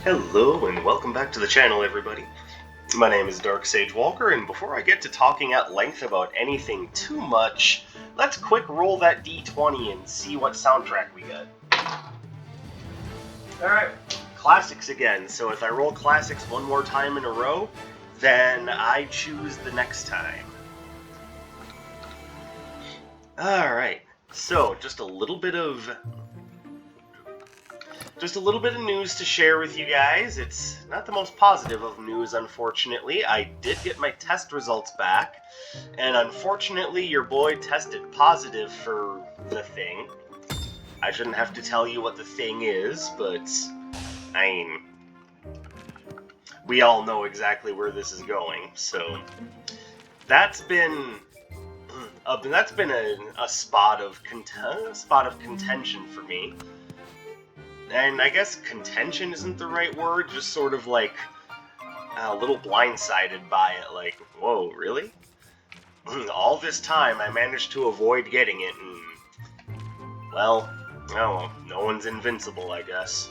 Hello and welcome back to the channel, everybody. My name is Dark Sage Walker, and before I get to talking at length about anything too much, let's quick roll that D20 and see what soundtrack we get. Alright, classics again. So if I roll classics one more time in a row, then I choose the next time. Alright, so just a little bit of news to share with you guys. It's not the most positive of news, unfortunately. I did get my test results back, and unfortunately your boy tested positive for the thing. I shouldn't have to tell you what the thing is, but I mean, we all know exactly where this is going. So that's been a spot of contention for me. And I guess contention isn't the right word, just sort of like a little blindsided by it, like, whoa, really? All this time I managed to avoid getting it, and, well, no one's invincible, I guess.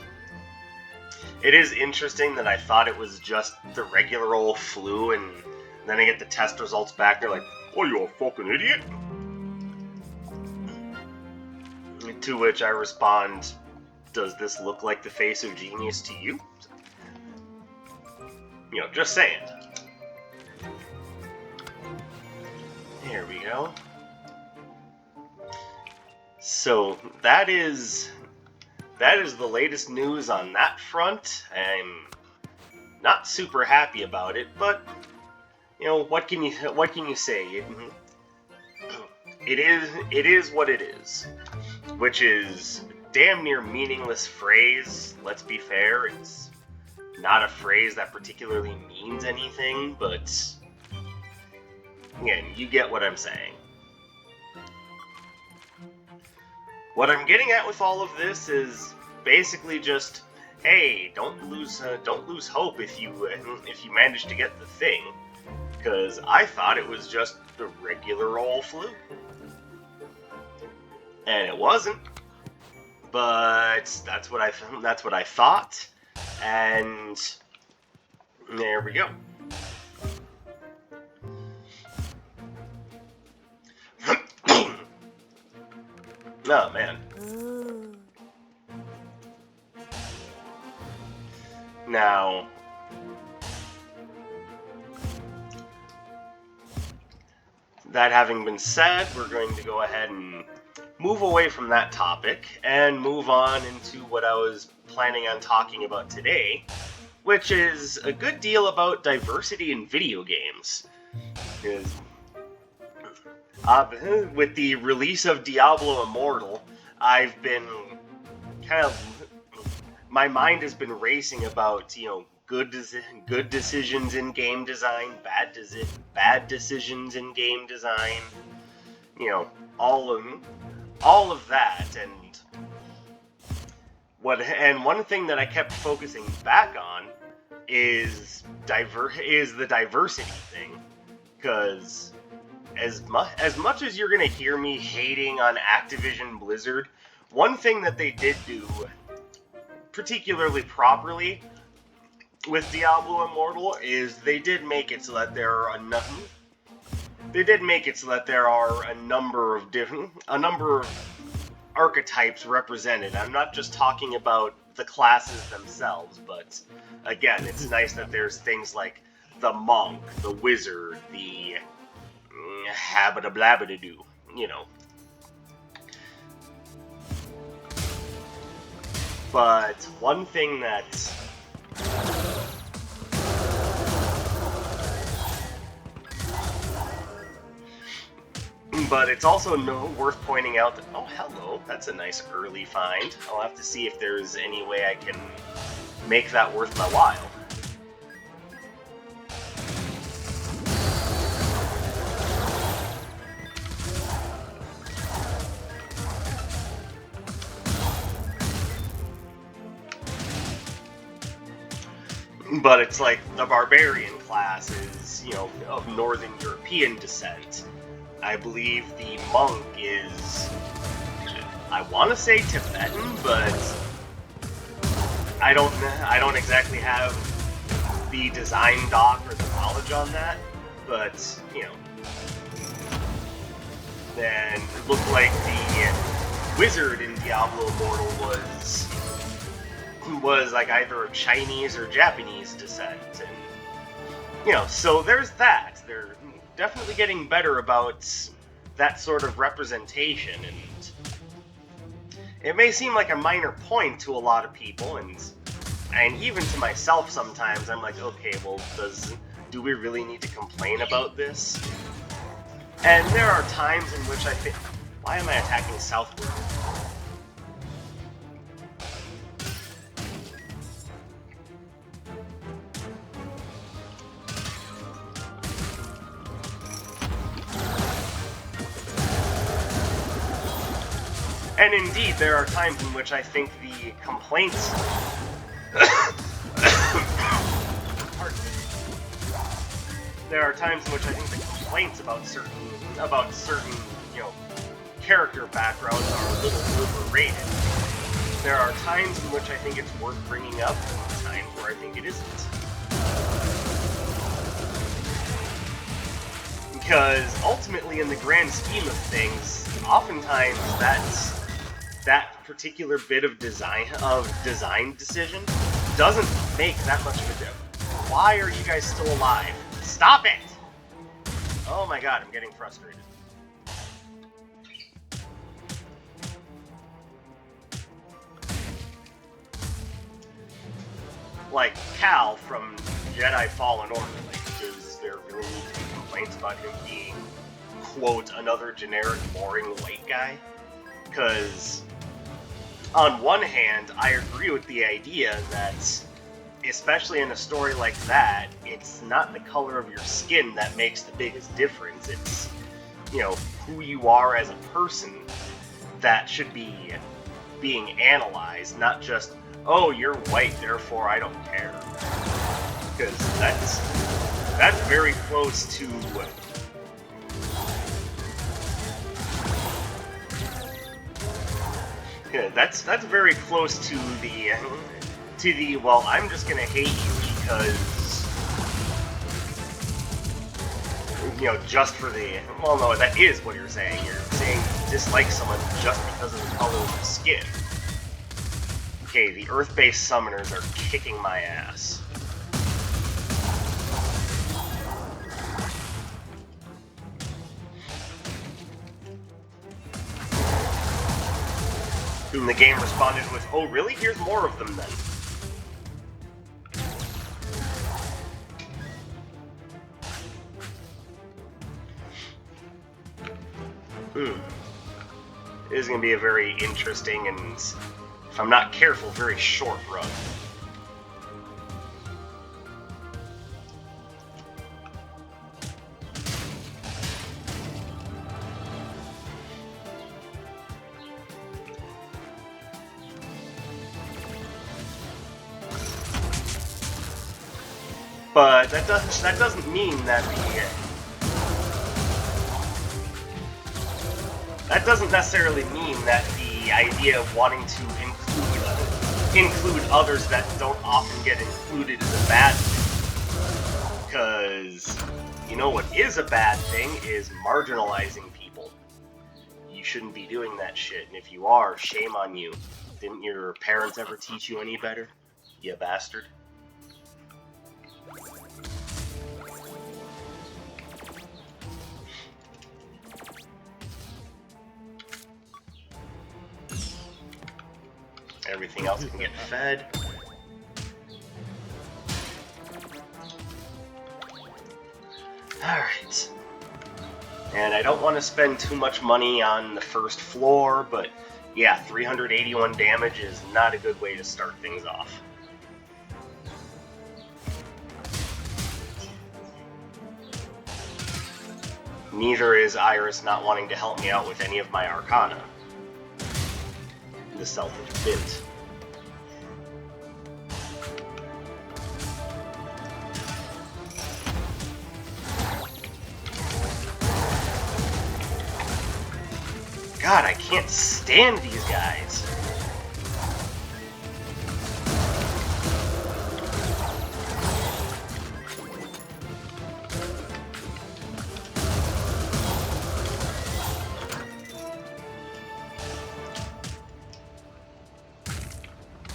It is interesting that I thought it was just the regular old flu, and then I get the test results back, they're like, oh, you a fucking idiot? To which I respond, does this look like the face of genius to you? You know, just saying. There we go. So that is the latest news on that front. I'm not super happy about it, but you know, what can you say? It is what it is, which is damn near meaningless phrase. Let's be fair, it's not a phrase that particularly means anything, but again, you get what I'm saying. What I'm getting at with all of this is basically just, hey, don't lose hope if you manage to get the thing, because I thought it was just the regular old flu, and it wasn't. But that's what I thought, and there we go. Oh man. Now, that having been said, we're going to go ahead and move away from that topic and move on into what I was planning on talking about today, which is a good deal about diversity in video games. With the release of Diablo Immortal, I've been my mind has been racing about, you know, good decisions in game design, bad decisions in game design, you know, all of that, and one thing that I kept focusing back on is the diversity thing, because as much as you're gonna hear me hating on Activision Blizzard, one thing that they did do particularly properly with Diablo Immortal is they did make it so that there are a number of archetypes represented. I'm not just talking about the classes themselves, but again, it's nice that there's things like the monk, the wizard, the habita-blabita-doo, you know. But one thing that But it's also worth pointing out that, oh, hello, that's a nice early find. I'll have to see if there's any way I can make that worth my while. But it's like the barbarian class is, you know, of Northern European descent. I believe the monk is, I want to say Tibetan, but I don't exactly have the design doc or the knowledge on that, but you know. Then it looked like the wizard in Diablo Immortal was like either of Chinese or Japanese descent, and you know, so there's that. They're definitely getting better about that sort of representation, and it may seem like a minor point to a lot of people, and even to myself sometimes. I'm like, okay, well, do we really need to complain about this? And there are times in which I think, why am I attacking southward? And indeed, there are times in which I think the complaints... There are times in which I think the complaints about certain, you know, character backgrounds are a little overrated. There are times in which I think it's worth bringing up, and times where I think it isn't. Because ultimately, in the grand scheme of things, oftentimes that particular bit of design decision doesn't make that much of a difference. Why are you guys still alive? Stop it! Oh my god, I'm getting frustrated. Like Cal from Jedi Fallen Order, like, does there really need to be complaints about him being, quote, another generic boring white guy? Because on one hand, I agree with the idea that, especially in a story like that, it's not the color of your skin that makes the biggest difference. It's, you know, who you are as a person that should be being analyzed, not just, oh, you're white, therefore I don't care. Because that's very close to... Yeah, that's very close to the, well, I'm just gonna hate you because, you know, just for the, well, no, that is what you're saying. You're saying you dislike someone just because of the color of their skin. Okay, the Earth-based summoners are kicking my ass. Whom the game responded with, oh really? Here's more of them then. It is going to be a very interesting and, if I'm not careful, very short run. But that doesn't mean that that doesn't necessarily mean that the idea of wanting to include others that don't often get included is a bad thing. Because, you know what is a bad thing is marginalizing people. You shouldn't be doing that shit, and if you are, shame on you. Didn't your parents ever teach you any better? You bastard. Everything else can get fed. Alright. And I don't want to spend too much money on the first floor, but yeah, 381 damage is not a good way to start things off. Neither is Iris not wanting to help me out with any of my Arcana. The selfish bit. God, I can't stand these guys.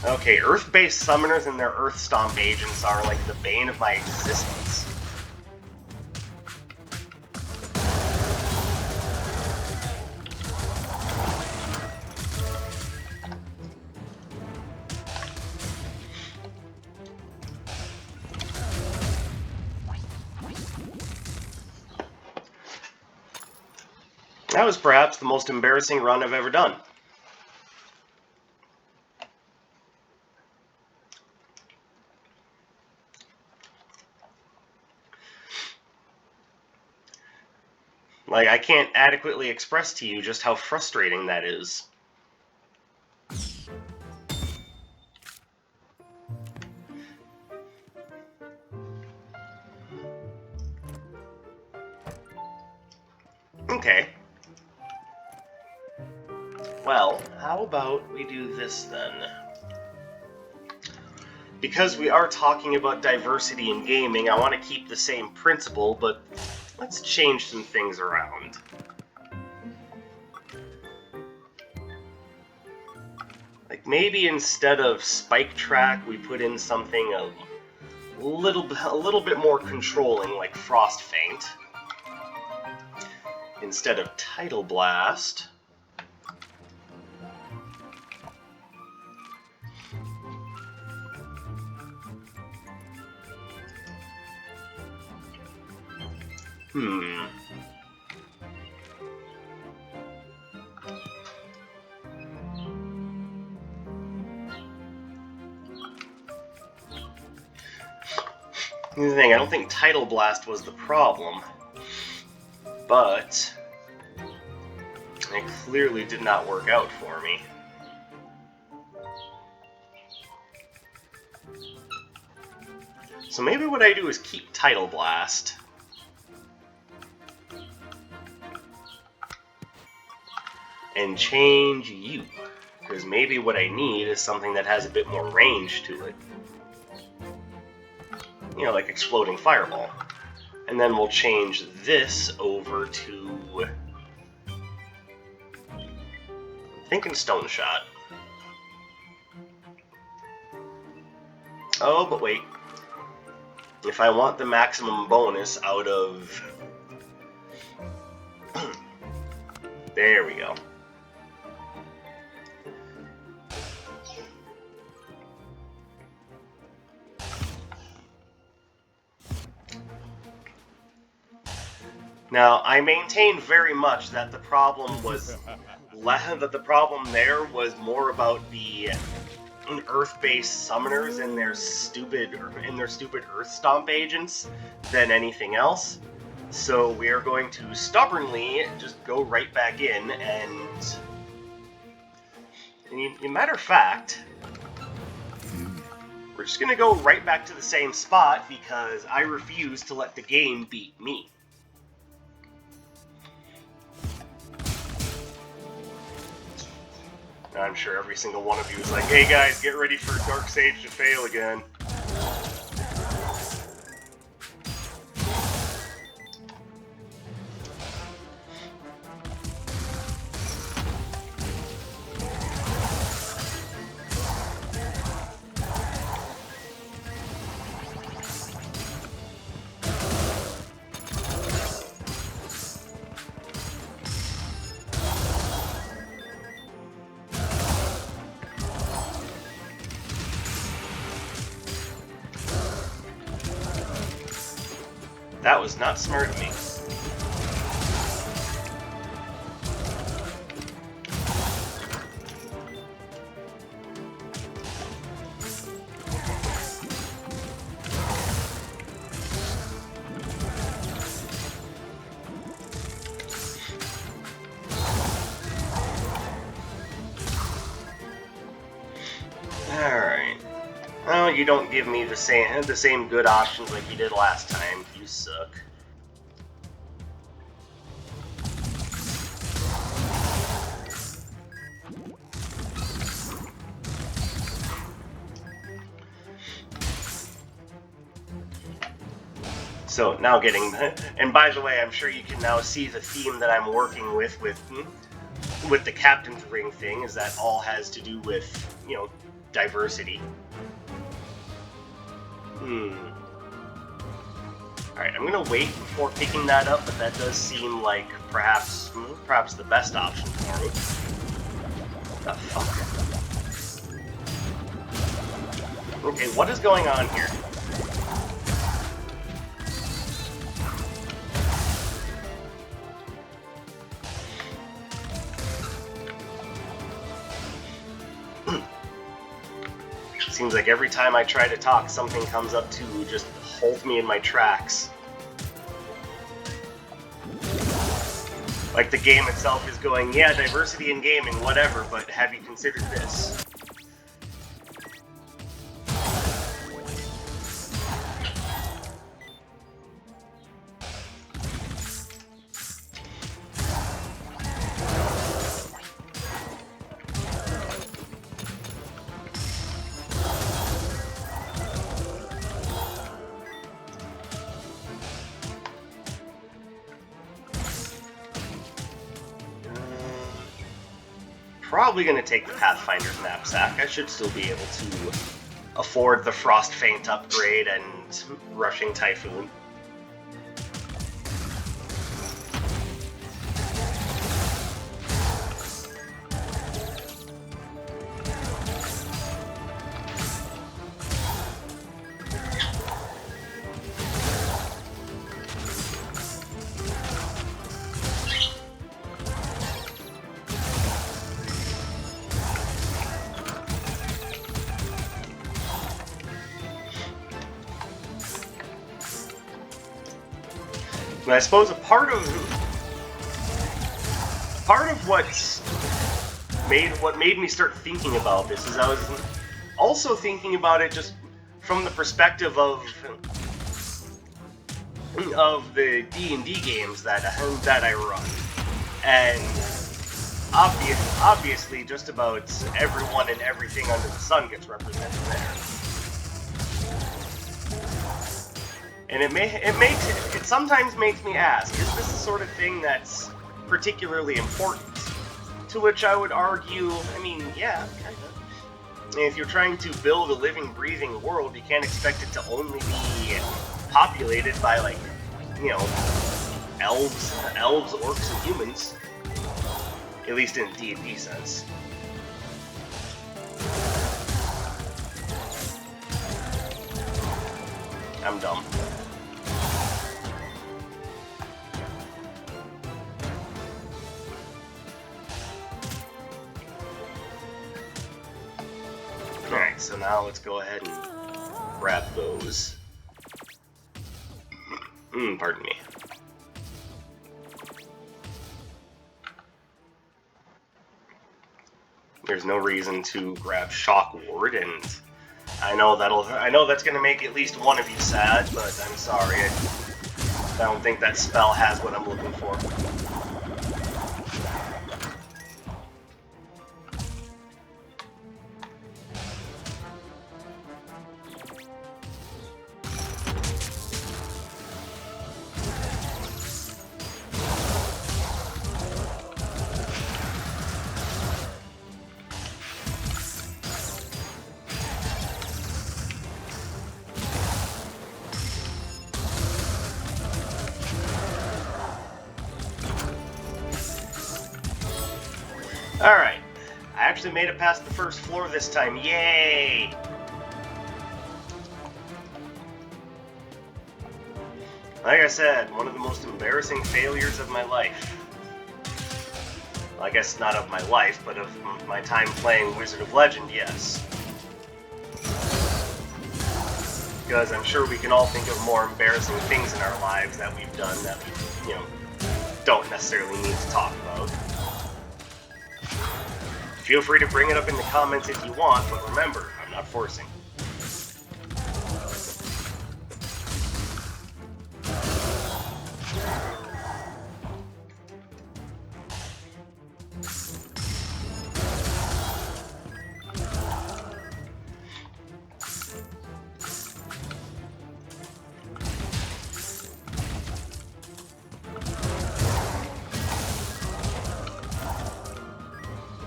Okay, Earth-based summoners and their Earth Stomp agents are like the bane of my existence. That was perhaps the most embarrassing run I've ever done. Like, I can't adequately express to you just how frustrating that is. Okay. Well, how about we do this then? Because we are talking about diversity in gaming, I want to keep the same principle, but let's change some things around. Like, maybe instead of Spike Track, we put in something a little bit more controlling, like Frost Feint. Instead of Tidal Blast. Here's the thing, I don't think Tidal Blast was the problem, but it clearly did not work out for me. So maybe what I do is keep Tidal Blast. And change you, because maybe what I need is something that has a bit more range to it. You know, like Exploding Fireball. And then we'll change this over to... I'm thinking Stone Shot. Oh, but wait. If I want the maximum bonus out of... There we go. Now, I maintain very much that the problem was that the problem there was more about the Earth-based summoners and their stupid Earth Stomp agents than anything else. So we are going to stubbornly just go right back in and matter of fact, we're just going to go right back to the same spot because I refuse to let the game beat me. I'm sure every single one of you is like, hey guys, get ready for Dark Sage to fail again. That was not smart of me. Alright. Oh, you don't give me the same good options like you did last time. You suck. So now getting, and by the way, I'm sure you can now see the theme that I'm working with the Captain's Ring thing, is that all has to do with, you know, diversity. Alright, I'm gonna wait before picking that up, but that does seem like perhaps the best option for me. The fuck? Okay, what is going on here? Seems like every time I try to talk, something comes up to just hold me in my tracks. Like the game itself is going, yeah, diversity in gaming, whatever, but have you considered this? Probably going to take the Pathfinder's knapsack. I should still be able to afford the Frost Feint upgrade and Rushing Typhoon. And I suppose a part of what made me start thinking about this is I was also thinking about it just from the perspective of the D&D games that I run, and obviously just about everyone and everything under the sun gets represented there. And it sometimes makes me ask, is this the sort of thing that's particularly important? To which I would argue, I mean, yeah, kind of. If you're trying to build a living, breathing world, you can't expect it to only be populated by, like, you know, elves, orcs, and humans. At least in D&D sense. I'm dumb. Alright, so now let's go ahead and grab those. Pardon me. There's no reason to grab Shock Ward, and I know that's gonna make at least one of you sad, but I'm sorry. I don't think that spell has what I'm looking for. Alright, I actually made it past the first floor this time, yay! Like I said, one of the most embarrassing failures of my life. Well, I guess not of my life, but of my time playing Wizard of Legend, yes. Because I'm sure we can all think of more embarrassing things in our lives that we've done that we, you know, don't necessarily need to talk about. Feel free to bring it up in the comments if you want, but remember, I'm not forcing.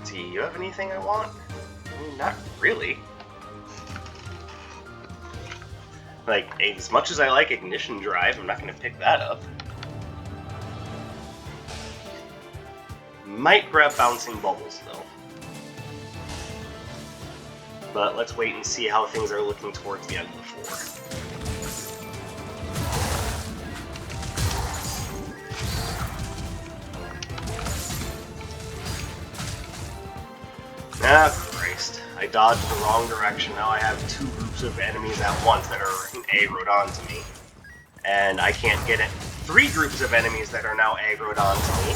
Do you have anything I want? I mean, not really. Like, as much as I like Ignition Drive, I'm not going to pick that up. Might grab Bouncing Bubbles, though. But let's wait and see how things are looking towards the end of the floor. Ah, Christ. I dodged the wrong direction. Now I have two groups of enemies at once that are aggroed onto me. And I can't get it. Three groups of enemies that are now aggroed onto me.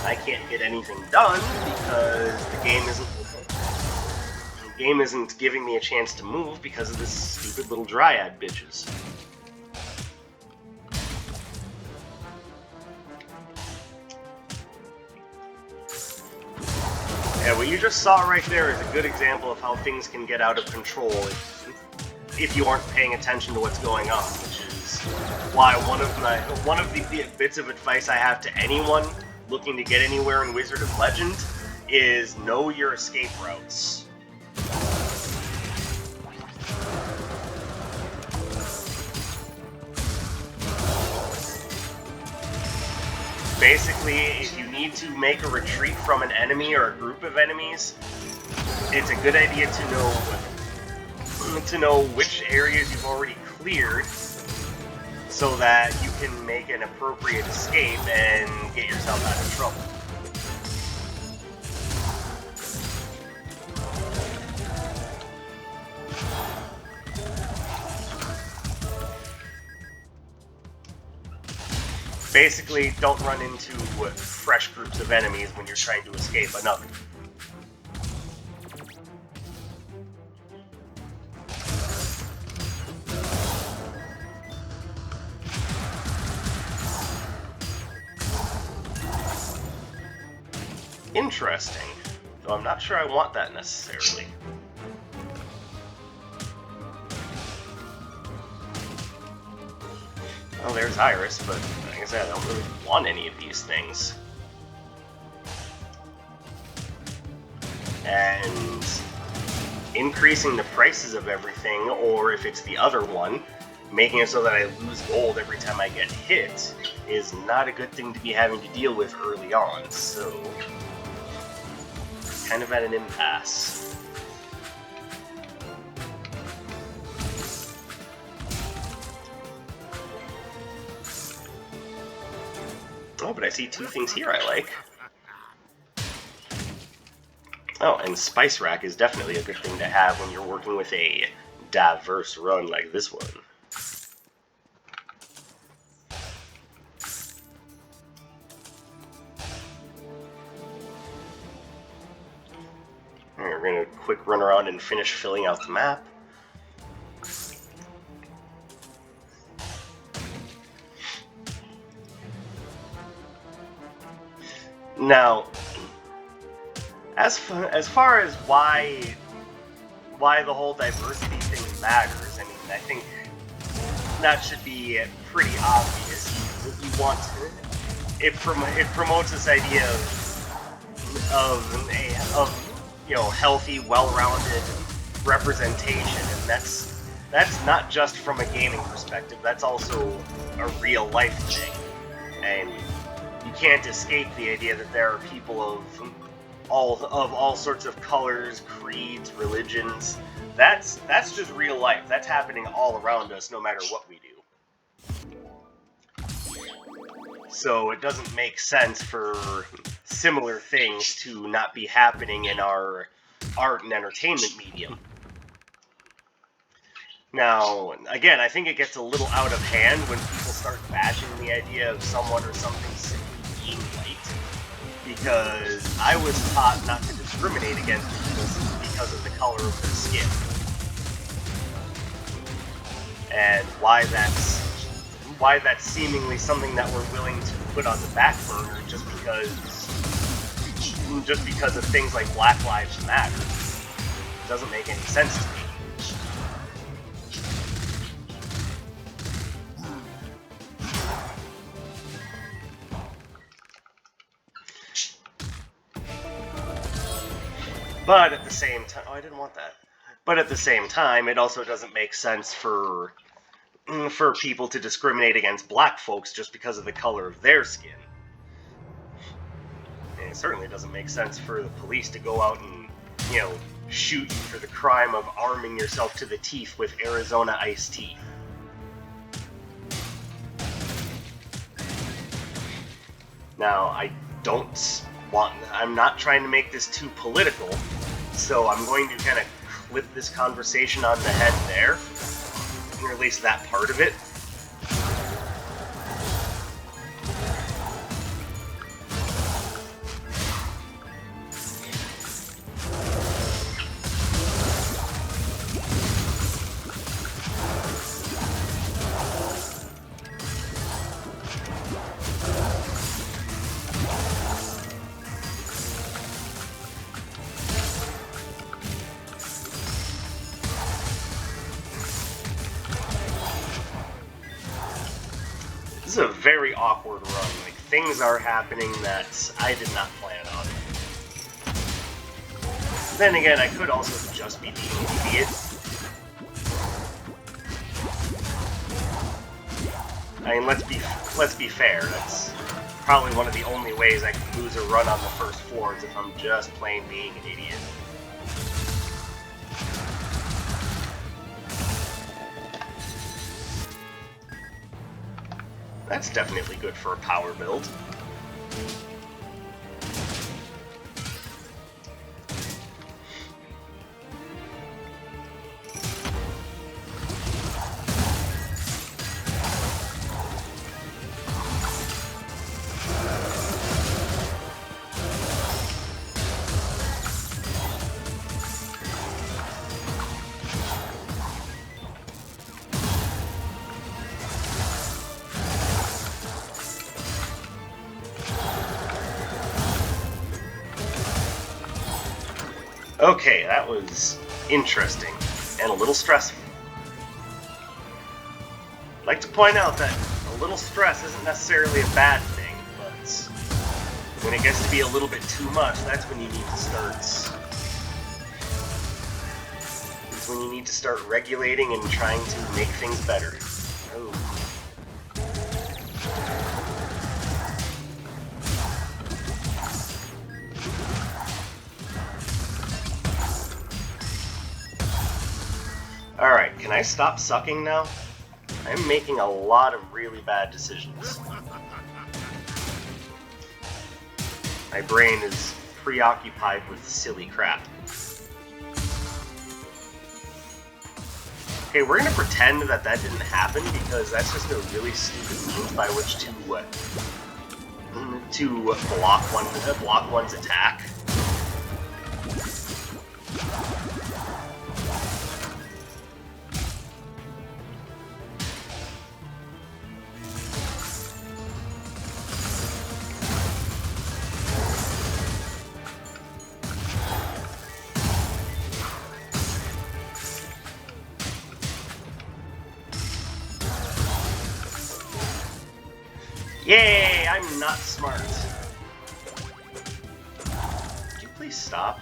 I can't get anything done because the game isn't giving me a chance to move because of this stupid little Dryad bitches. Yeah, what you just saw right there is a good example of how things can get out of control if you aren't paying attention to what's going on, which is why one of the bits of advice I have to anyone looking to get anywhere in Wizard of Legend is know your escape routes. Basically, if you need to make a retreat from an enemy or a group of enemies, it's a good idea to know which areas you've already cleared so that you can make an appropriate escape and get yourself out of trouble. Basically, don't run into fresh groups of enemies when you're trying to escape another. Interesting, though I'm not sure I want that necessarily. Well, there's Iris, but like I said, I don't really want any of these things. And increasing the prices of everything, or if it's the other one, making it so that I lose gold every time I get hit, is not a good thing to be having to deal with early on, so kind of at an impasse. Oh, but I see two things here I like. Oh, and Spice Rack is definitely a good thing to have when you're working with a diverse run like this one. Alright, we're gonna quick run around and finish filling out the map. Now, as far as why the whole diversity thing matters, I mean, I think that should be pretty obvious. You want to, it promotes this idea of you know, healthy, well-rounded representation, and that's not just from a gaming perspective. That's also a real life thing, and you can't escape the idea that there are people of all sorts of colors, creeds, religions. That's just real life. That's happening all around us, no matter what we do. So it doesn't make sense for similar things to not be happening in our art and entertainment medium. Now, again, I think it gets a little out of hand when people start bashing the idea of someone or something simply being white, because I was taught not to discriminate against people because of the color of their skin. And why that's seemingly something that we're willing to put on the back burner just because of things like Black Lives Matter. It doesn't make any sense to me. But at the same time, oh, I didn't want that. But at the same time, it also doesn't make sense for for people to discriminate against black folks just because of the color of their skin. And it certainly doesn't make sense for the police to go out and, shoot you for the crime of arming yourself to the teeth with Arizona iced tea. Now, I'm not trying to make this too political, so I'm going to kind of clip this conversation on the head there, or at least that part of it. This is a very awkward run. Like, things are happening that I did not plan on. Then again, I could also just be being an idiot. I mean, let's be fair. That's probably one of the only ways I can lose a run on the first floor is if I'm just plain being an idiot. That's definitely good for a power build. Okay, that was interesting and a little stressful. I'd like to point out that a little stress isn't necessarily a bad thing, but when it gets to be a little bit too much, that's when you need to start. It's when you need to start regulating and trying to make things better. Oh. Alright, can I stop sucking now? I'm making a lot of really bad decisions. My brain is preoccupied with silly crap. Okay, we're gonna pretend that didn't happen because that's just a really stupid means by which to block one's attack. Yay! I'm not smart. Could you please stop?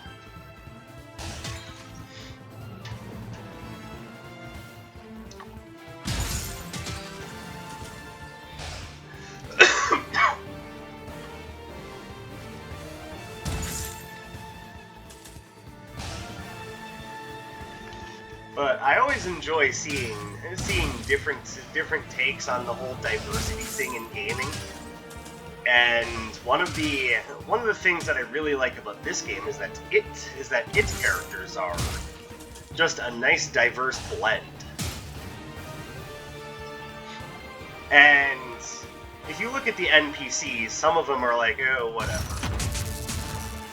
But I always enjoy seeing different takes on the whole diversity thing in gaming. And one of the things that I really like about this game is that its characters are just a nice diverse blend. And if you look at the NPCs, some of them are like, oh, whatever.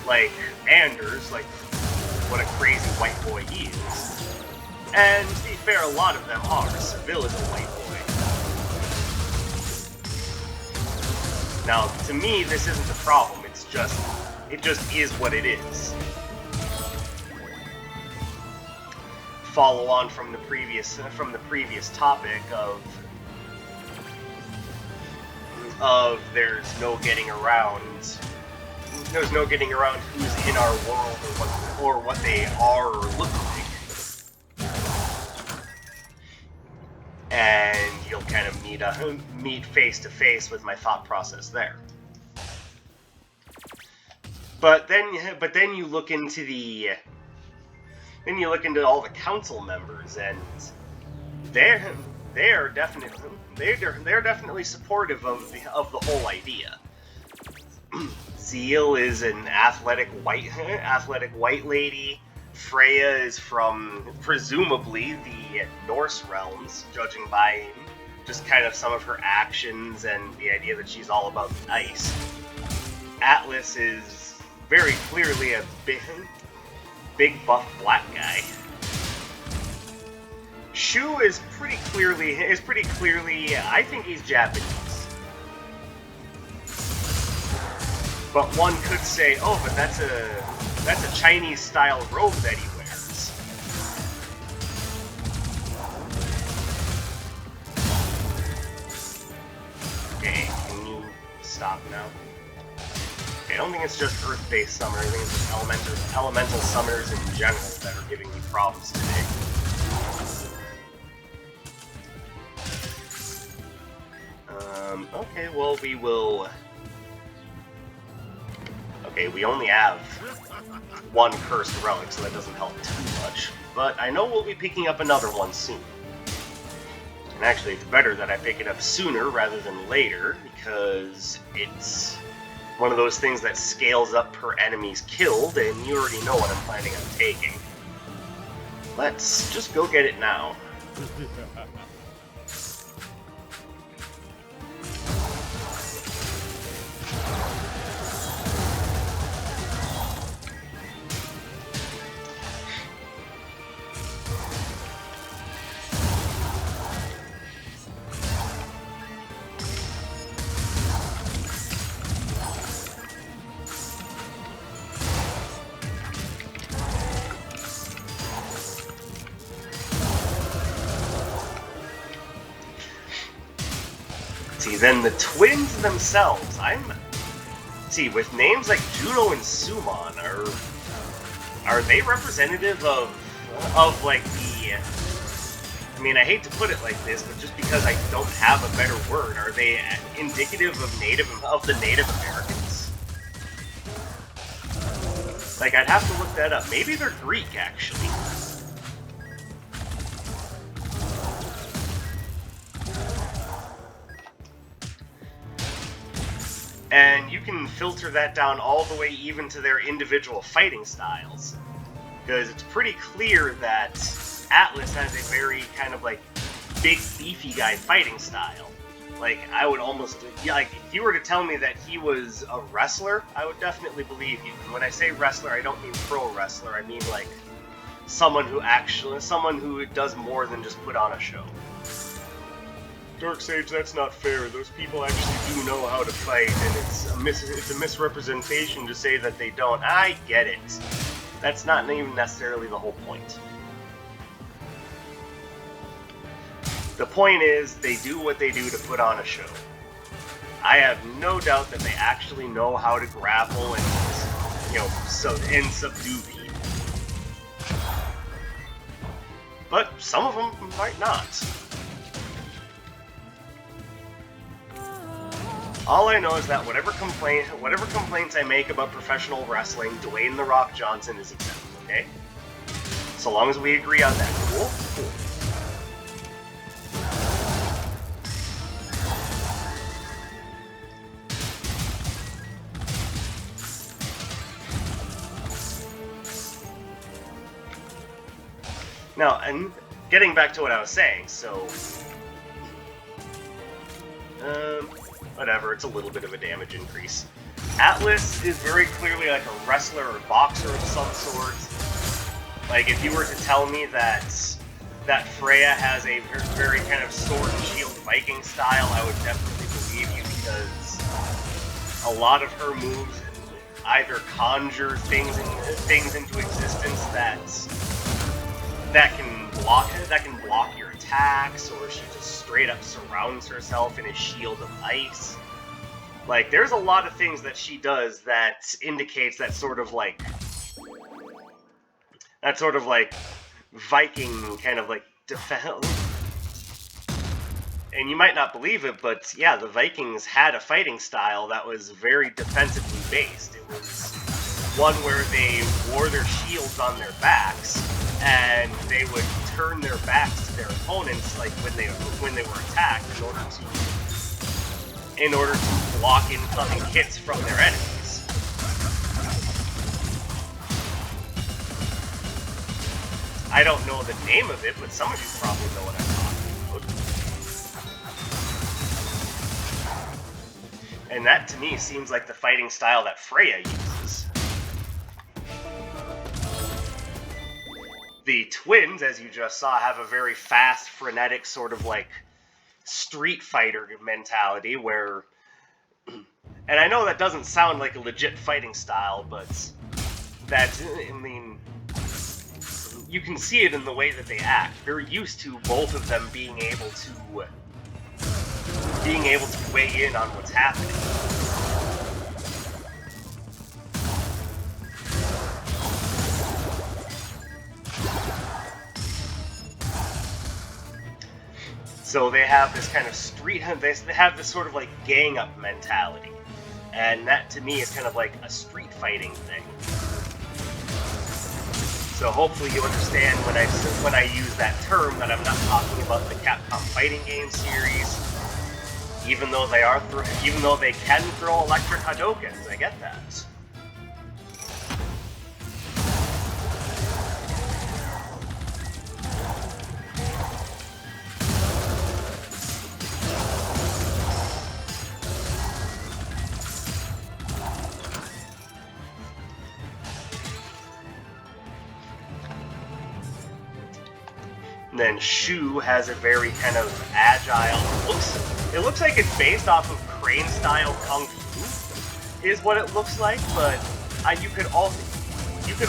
Like Anders, like what a crazy white boy he is. And to be fair, a lot of them are. Seville is a white boy. Now, to me, this isn't the problem. It just is what it is. Follow on from the previous topic of there's no getting around who's in our world or what they are or look like. And would kind of meet face to face with my thought process there. But then you look into all the council members, and they're definitely supportive of the whole idea. Zeal is an athletic white lady. Freya is from presumably the Norse realms, judging by just kind of some of her actions and the idea that she's all about the ice. Atlas is very clearly a big buff black guy. Shu is pretty clearly, I think he's Japanese. But one could say, oh, but that's a Chinese-style robe that he wears. Okay, can you stop now? Okay, I don't think it's just Earth-based summoners, I think it's just elemental summoners in general that are giving me problems today. Okay, well, we will... Okay, we only have one cursed relic, so that doesn't help too much. But I know we'll be picking up another one soon. And actually, it's better that I pick it up sooner rather than later, because it's one of those things that scales up per enemies killed, and you already know what I'm planning on taking. Let's just go get it now. See, then the twins themselves, see, with names like Juno and Summon, are they representative of like the, I mean, I hate to put it like this, but just because I don't have a better word, are they indicative of the Native Americans? Like, I'd have to look that up. Maybe they're Greek, actually. And you can filter that down all the way even to their individual fighting styles. Because it's pretty clear that Atlas has a very kind of like big beefy guy fighting style. Like, I would almost, yeah, like, if you were to tell me that he was a wrestler, I would definitely believe you. And when I say wrestler, I don't mean pro wrestler, I mean like someone who does more than just put on a show. Darksage, that's not fair. Those people actually do know how to fight, and it's a misrepresentation to say that they don't. I get it. That's not even necessarily the whole point. The point is, they do what they do to put on a show. I have no doubt that they actually know how to grapple and, you know, and subdue people. But some of them might not. All I know is that whatever complaints I make about professional wrestling, Dwayne "The Rock" Johnson is exempt, okay? So long as we agree on that. Cool? Cool. Now, and getting back to what I was saying, so... whatever, it's a little bit of a damage increase. Atlas is very clearly like a wrestler or boxer of some sort. Like, if you were to tell me that Freya has a very kind of sword and shield Viking style, I would definitely believe you, because a lot of her moves either conjure things into existence that can block your attacks, or she just straight up surrounds herself in a shield of ice. Like, there's a lot of things that she does that indicates that sort of like Viking kind of like defense. and you might not believe it, but yeah, the Vikings had a fighting style that was very defensively based. It was one where they wore their shields on their backs, and they would turn their backs to their opponents, like when they were attacked, in order to block incoming hits from their enemies. I don't know the name of it, but some of you probably know what I'm talking about. And that, to me, seems like the fighting style that Freya uses. The twins, as you just saw, have a very fast, frenetic, sort of like Street Fighter mentality where... And I know that doesn't sound like a legit fighting style, but that, I mean... You can see it in the way that they act. They're used to both of them being able to weigh in on what's happening. So they have this kind of they have this sort of like gang up mentality, and that to me is kind of like a street fighting thing. So hopefully you understand when I use that term that I'm not talking about the Capcom fighting game series, even though they can throw electric Hadokens. I get that. And then Shu has a very kind of agile. It looks like it's based off of crane style kung fu, is what it looks like. But you could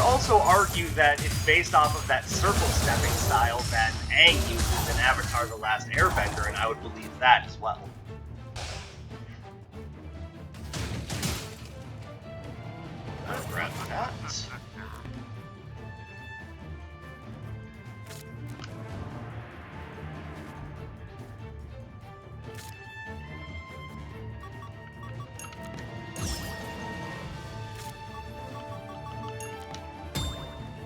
also argue that it's based off of that circle stepping style that Aang uses in Avatar: The Last Airbender, and I would believe that as well. I'll grab that.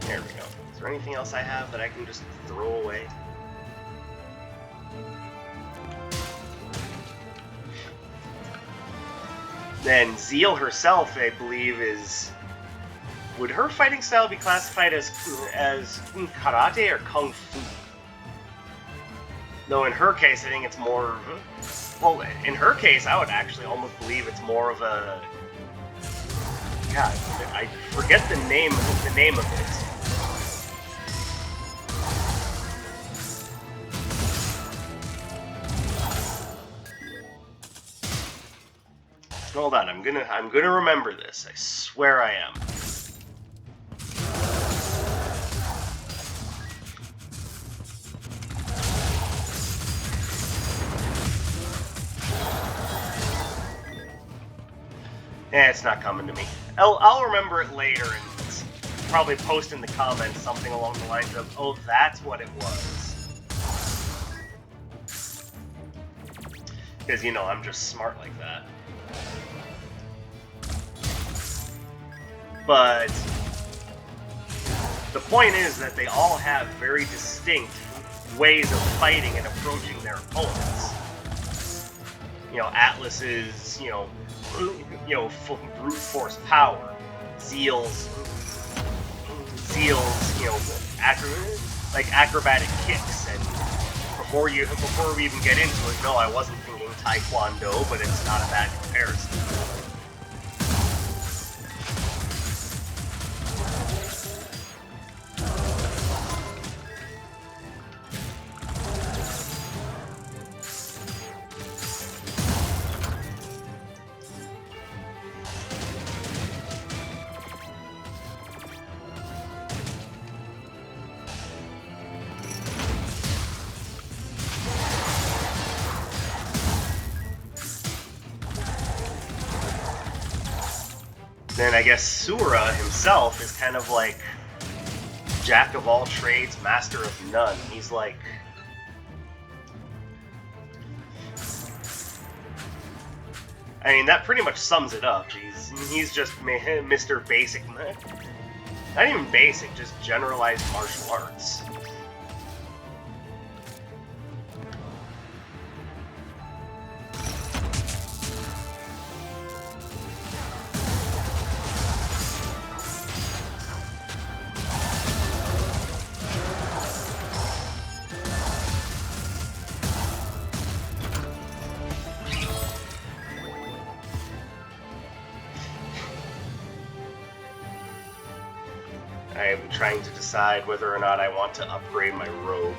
There we go. Is there anything else I have that I can just throw away? Then Zeal herself, I believe, is... Would her fighting style be classified as karate or kung fu? No, in her case, I think it's more... Well, in her case, I would actually almost believe it's more of a... God, I forget the name of it. Hold on, I'm gonna remember this. I swear I am. It's not coming to me. I'll remember it later and probably post in the comments something along the lines of, "Oh, that's what it was." Because, you know, I'm just smart like that. But the point is that they all have very distinct ways of fighting and approaching their opponents. You know, Atlas is, full brute force power. Zeal's, you know, acrobatic kicks. And before we even get into it, no, I wasn't thinking Taekwondo, but it's not a bad comparison. Then I guess Sura himself is kind of like jack of all trades, master of none. He's like... I mean, that pretty much sums it up. He's just Mr. Basic, not even basic, just generalized martial arts. I'm trying to decide whether or not I want to upgrade my robe.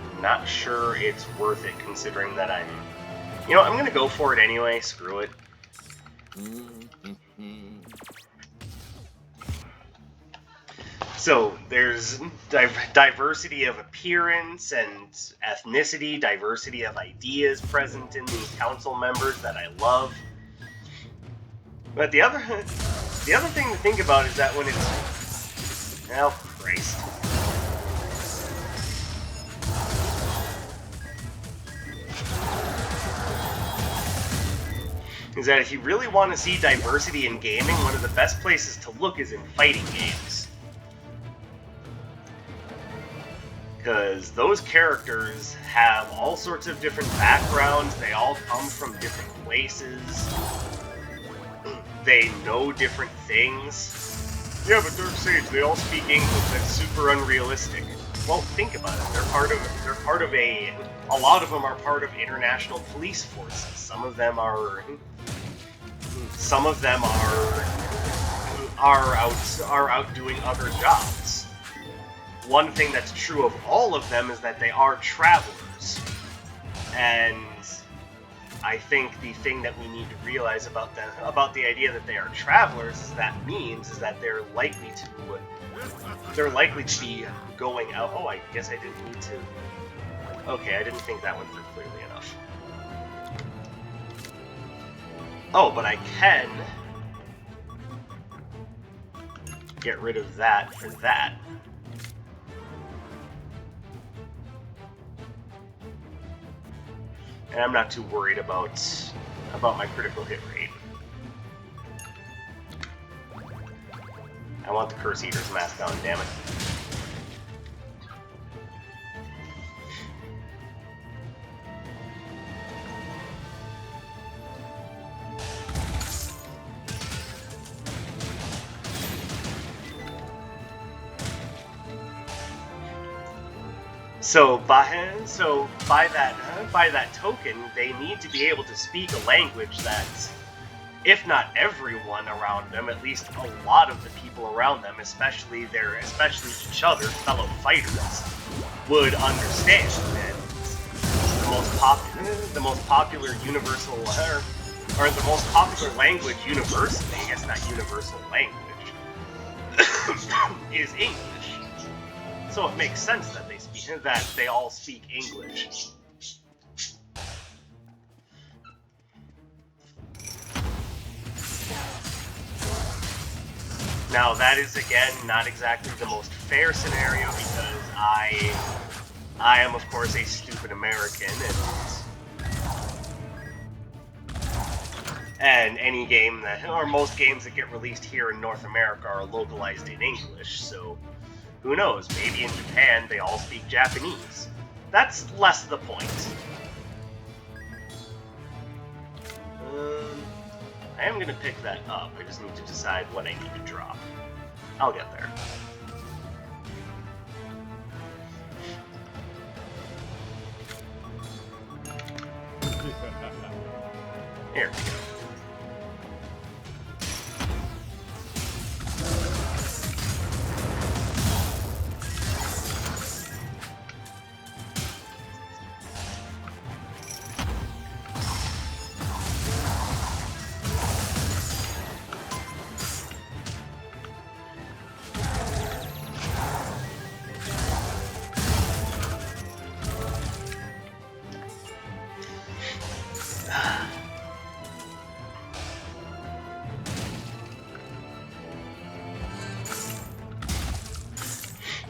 I'm not sure it's worth it, considering that I'm... You know, I'm gonna go for it anyway, screw it. So, there's diversity of appearance and ethnicity, diversity of ideas present in these council members that I love. But the other thing to think about is that when it's... Oh, Christ. Is that if you really want to see diversity in gaming, one of the best places to look is in fighting games. Because those characters have all sorts of different backgrounds, they all come from different places. They know different things. Yeah, but Darkseid, they all speak English. That's super unrealistic. Well, think about it. A lot of them are part of international police forces. Some of them are out doing other jobs. One thing that's true of all of them is that they are travelers. And I think the thing that we need to realize about them, about the idea that they are travelers, is that they're likely to be going out. Oh, I guess I didn't need to. Okay, I didn't think that one through clearly enough. Oh, but I can get rid of that for that. And I'm not too worried about my critical hit rate. I want the Curse Eater's mask on, damn it. So by that token, they need to be able to speak a language that, if not everyone around them, at least a lot of the people around them, especially each other, fellow fighters, would understand. And the most popular universal, or the most popular language universally, I guess not universal language, is English. So it makes sense that they all speak English. Now that is again not exactly the most fair scenario, because I am of course a stupid American, and any game that, or most games that get released here in North America are localized in English, so who knows, maybe in Japan they all speak Japanese. That's less the point. I am going to pick that up, I just need to decide what I need to drop. I'll get there. Here we go.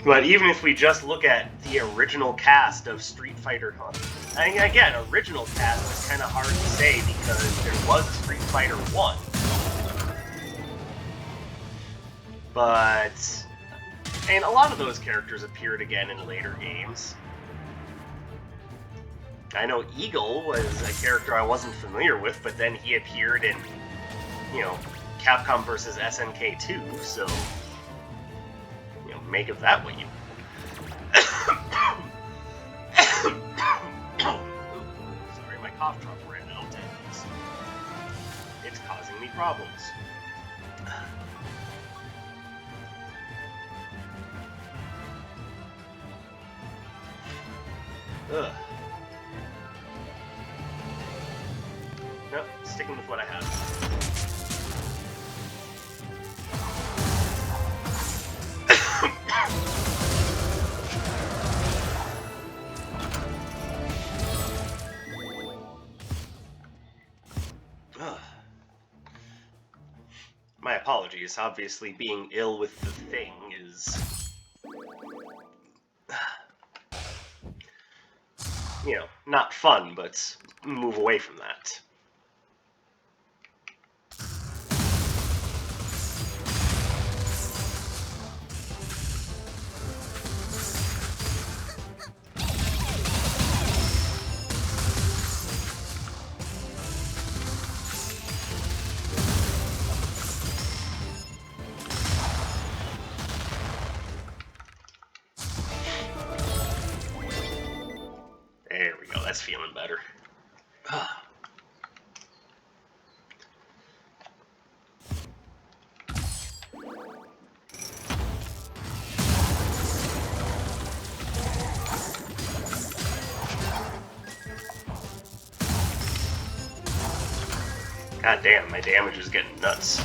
But even if we just look at the original cast of Street Fighter, I mean, again, original cast is kind of hard to say because there was a Street Fighter 1. But, and a lot of those characters appeared again in later games. I know Eagle was a character I wasn't familiar with, but then he appeared in, you know, Capcom vs. SNK 2, so, you know, make of that what you... Sorry, my cough drop ran out, and it's causing me problems. Ugh. Nope, sticking with what I have. My apologies. Obviously, being ill with the thing is... you know, not fun, but move away from that. There we go, that's feeling better. God damn, my damage is getting nuts.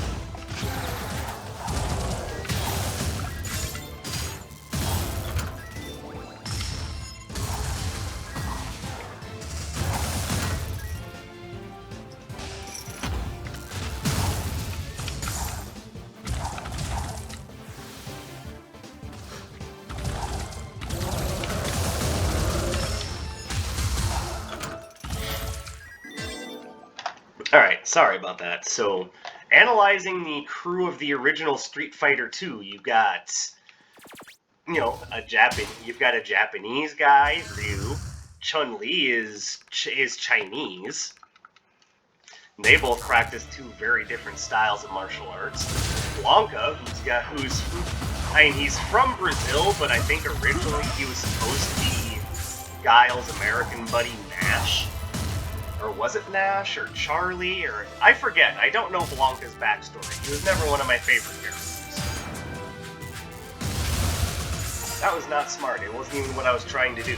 Alright, sorry about that. So, analyzing the crew of the original Street Fighter 2, you've got, you know, you've got a Japanese guy, Ryu. Chun-Li is Chinese. They both practice two very different styles of martial arts. Blanca, I mean, he's from Brazil, but I think originally he was supposed to be Guile's American buddy Nash. Or was it Nash, or Charlie, or... I forget, I don't know Blanca's backstory. He was never one of my favorite characters. That was not smart, it wasn't even what I was trying to do.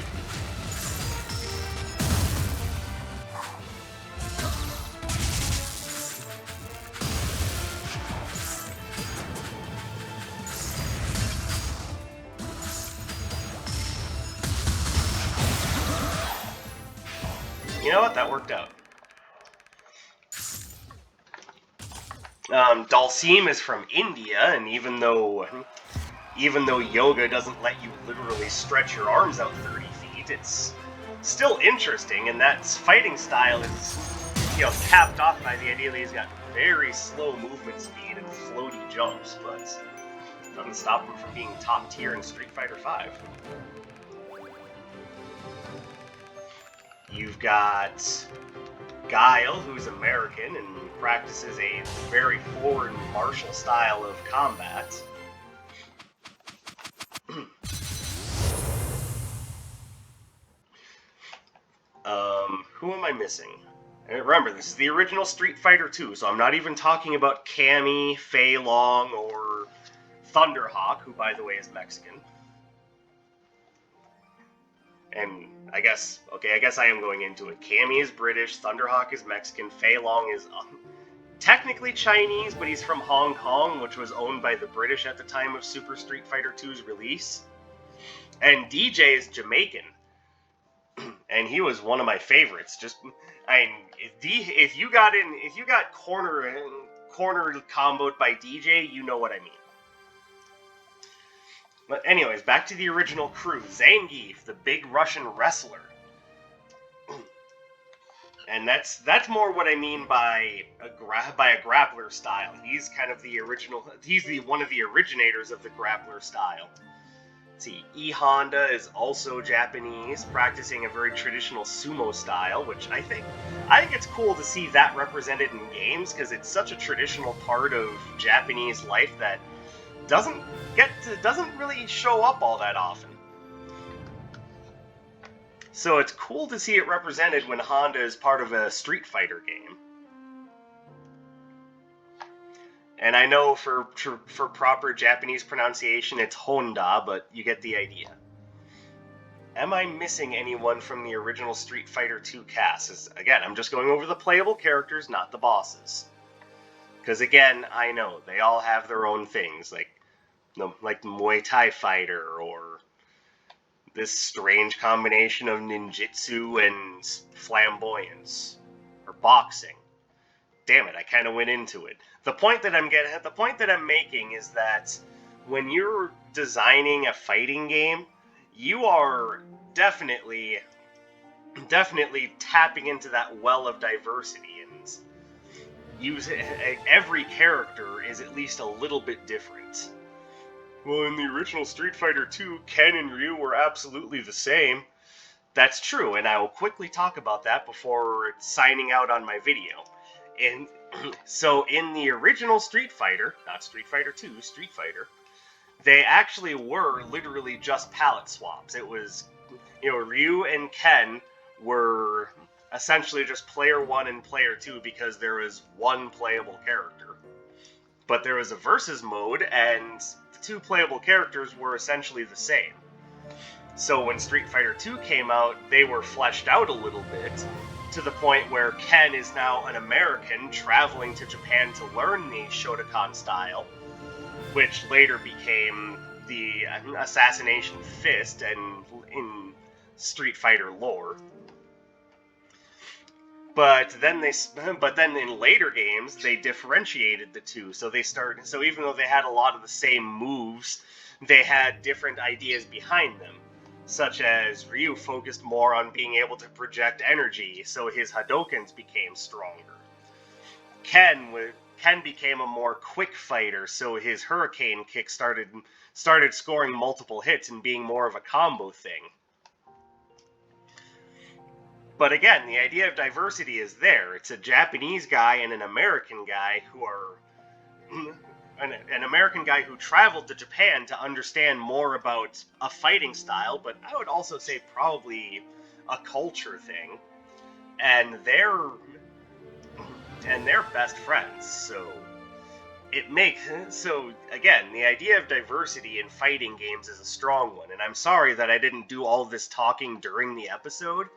You know what? That worked out. Dalsim is from India, and even though yoga doesn't let you literally stretch your arms out 30 feet, it's still interesting, and that fighting style is, you know, capped off by the idea that he's got very slow movement speed and floaty jumps, but doesn't stop him from being top tier in Street Fighter V. You've got Guile, who's American and practices a very forward martial style of combat. Who am I missing? And remember, this is the original Street Fighter 2, so I'm not even talking about Cammy, Fei Long, or Thunderhawk, who, by the way, is Mexican. And I guess I am going into it. Cammy is British, Thunderhawk is Mexican, Fei Long is technically Chinese, but he's from Hong Kong, which was owned by the British at the time of Super Street Fighter 2's release. And DJ is Jamaican. And he was one of my favorites. If you got cornered comboed by DJ, you know what I mean. But anyways, back to the original crew. Zangief, the big Russian wrestler. And that's more what I mean by a grappler style. He's kind of the original. He's the one of the originators of the grappler style. Let's see, E Honda is also Japanese, practicing a very traditional sumo style, which I think it's cool to see that represented in games because it's such a traditional part of Japanese life that doesn't really show up all that often. So it's cool to see it represented when Honda is part of a Street Fighter game. And I know for proper Japanese pronunciation it's Honda, but you get the idea. Am I missing anyone from the original Street Fighter 2 cast? Again, I'm just going over the playable characters, not the bosses. Because again, I know, they all have their own things, like the Muay Thai fighter, or this strange combination of ninjutsu and flamboyance, or boxing. Damn it, I kind of went into it. The point that I'm making is that when you're designing a fighting game, you are definitely tapping into that well of diversity, and every character is at least a little bit different. Well, in the original Street Fighter 2, Ken and Ryu were absolutely the same. That's true, and I will quickly talk about that before signing out on my video. And so in the original Street Fighter, not Street Fighter 2, Street Fighter, they actually were literally just palette swaps. It was, Ryu and Ken were essentially just player 1 and player 2 because there was one playable character. But there was a versus mode, and the two playable characters were essentially the same. So when Street Fighter 2 came out, they were fleshed out a little bit, to the point where Ken is now an American traveling to Japan to learn the Shotokan style, which later became the Assassination Fist and in Street Fighter lore. But then in later games they differentiated the two. So even though they had a lot of the same moves, they had different ideas behind them. Such as Ryu focused more on being able to project energy, so his Hadokens became stronger. Ken became a more quick fighter, so his Hurricane kick started scoring multiple hits and being more of a combo thing. But again, the idea of diversity is there. It's a Japanese guy and an American guy who are an American guy who traveled to Japan to understand more about a fighting style, but I would also say probably a culture thing. And they're best friends, so again, the idea of diversity in fighting games is a strong one, and I'm sorry that I didn't do all this talking during the episode,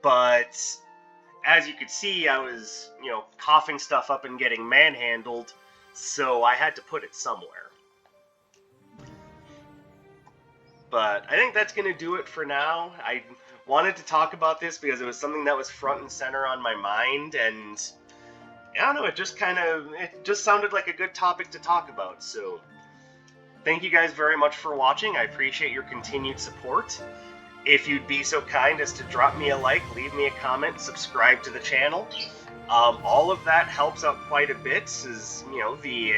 but as you could see, I was, coughing stuff up and getting manhandled, so I had to put it somewhere. But I think that's going to do it for now. I wanted to talk about this because it was something that was front and center on my mind, and I don't know, it just sounded like a good topic to talk about, so thank you guys very much for watching. I appreciate your continued support. If you'd be so kind as to drop me a like, leave me a comment, subscribe to the channel. All of that helps out quite a bit, as, the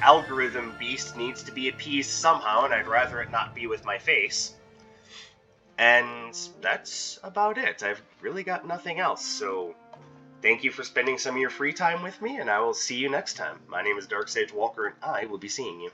algorithm beast needs to be appeased somehow, and I'd rather it not be with my face. And that's about it. I've really got nothing else, so thank you for spending some of your free time with me, and I will see you next time. My name is Dark Sage Walker, and I will be seeing you.